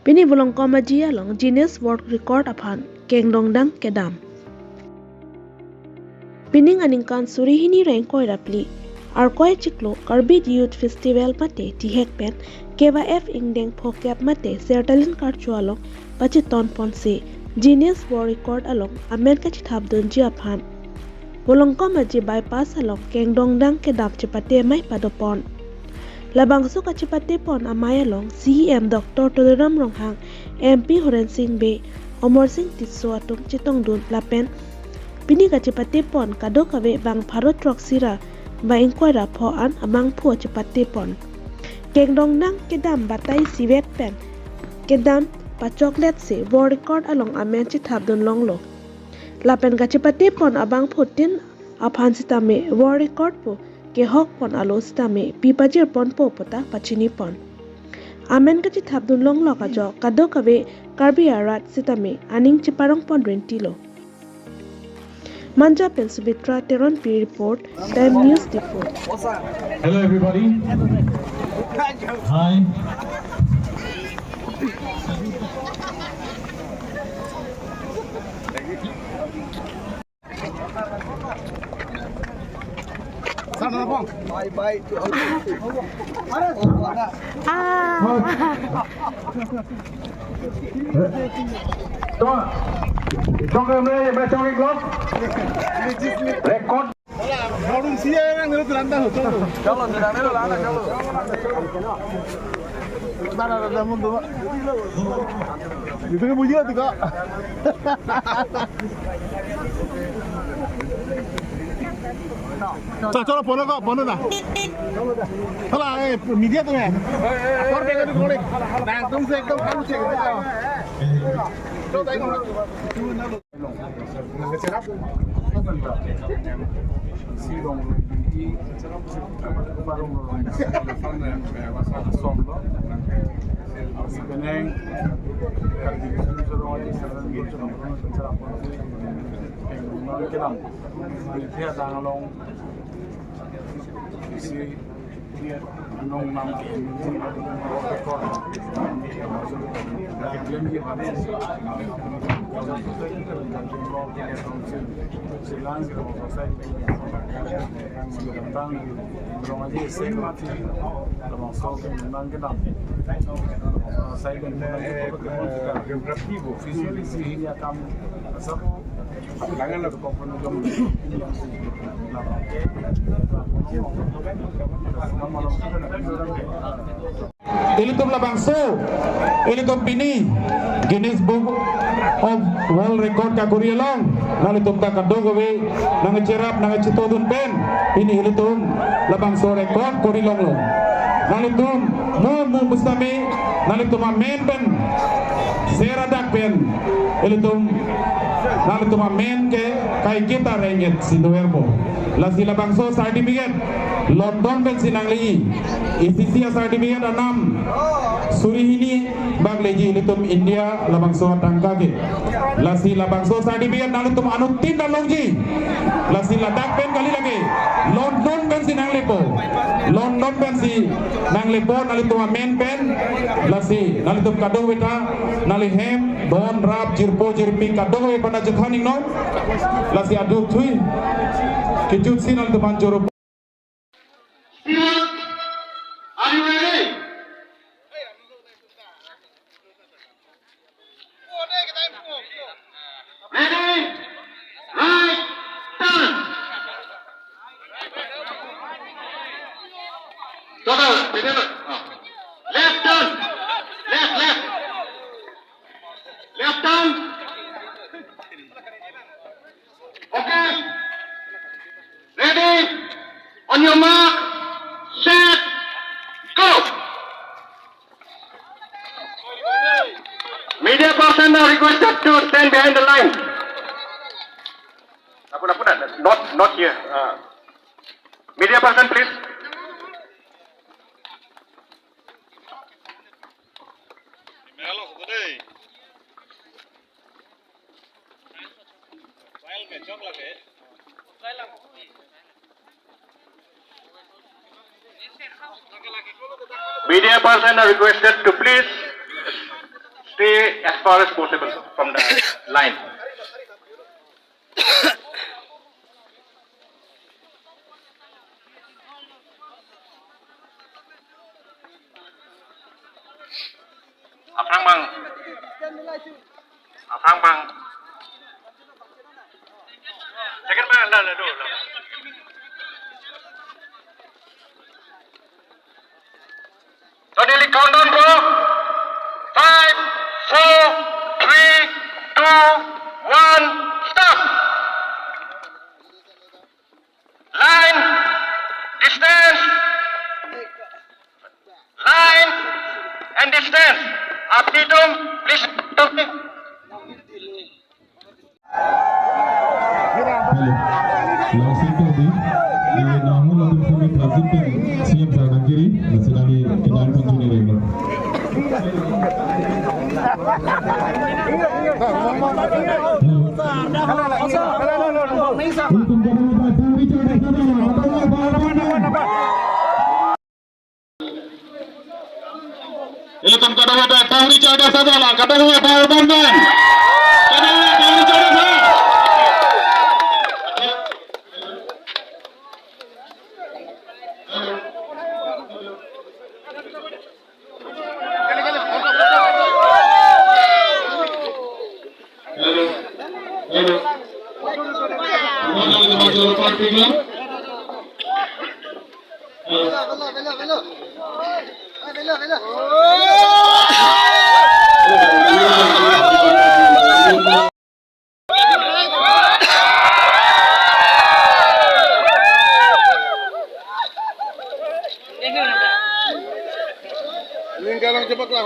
Pini bulong komajia long Guinness World Record aphan kengdongdang kedam. Pining aningkan suri hini reng koi rapli. Ar koi ciklo Karbit Youth Festival mate tihek pen keva F ingdeng phokyap mate sertalin karchu along pachiton ponse Guinness World Record along Amerika chithabdun ji aphan. Bulong komaji bypass along kengdongdang kedam chipate mai padopon. Labangso kachipate pon amaya long CEM Dr. Toleram Ronghang MP Horen Singh Be Omor Singh Titso atung chitong dun lapen Pini kachipate pon kado kawe bang Bharat Roxira ba inquira pho an amang phu chipate pon Kengdong nang kedam batai siwet pen kedam pa chocolate se world record along amen chithab dun longlo lapen kachipate pon abang phutin aphan sitame world record po ke hok pon alo sitame pipajir pon po pota pachini pon amen kachithab dun longlo ka jo kado kawe karbi arat sitame aning chiparong pon rentilo Manja Pen Subitra Teron P report Time News Depot. Hello everybody. Hi. Sana bang. Bye. Trong hôm nay bên trong cái group record. Orang siapa yang ngelut lantai hotel? Kalau tidak ngelut lantai kalau. Mana ada mundu? Itu kan bunyi tu kak. Coba pono kak, pono dah. Kalau media tu kan. Kau tengok tu kolek. Nangtung se ekdom kalu se. Coba tengok. Ilitum labangso, ilitum pini Guinness Book of World Record kaguri long, nalitum kakadogawe, nangacerap, nangacitodun pen, pini ilitum labangso record kuri long long, nalitum mu mustami, nalitum amen pen, seradak pen, ilitum nalitum amen ke kai kita renget sinuermo, lasi labangso certificate, London pen sinangli, ICC certificate anam, surihini bagleji litum India labangso tangkage, lasi labangso certificate nalitum anutin dalongji, lasi ladak pen kali lagi, London pen sinanglepo, London pen si nanglepo nalitum amen pen, lasi nalitum kado weta, nalihem don rap jirpo jirpi kado we pada jethaning no, lasi adu thui, kijut sinal tuman joro. Are you ready? Ready? Right, turn. Total, left turn. Left. Left turn. Okay. Ready? On your mark. Set. Go! Media person are requested to stand behind the line. Not here. Media person, please. Media person are requested to please stay as far as possible from the line. Afang bang. Afang bang. Second bang, dah dulu. So nearly countdown, bro. 5, 4, 3, 2, 1, stop. Line, distance. Line and distance. Aptitum, please. Langsung tadi, namun untuk kami transitin siap kanan kiri, sedang dikenal penjuni remote. Ilham kadang ada tahu cara saja lah, kadang ada tahu bandan, kadang ada tahu cara saja. Lingkaran cepatlah.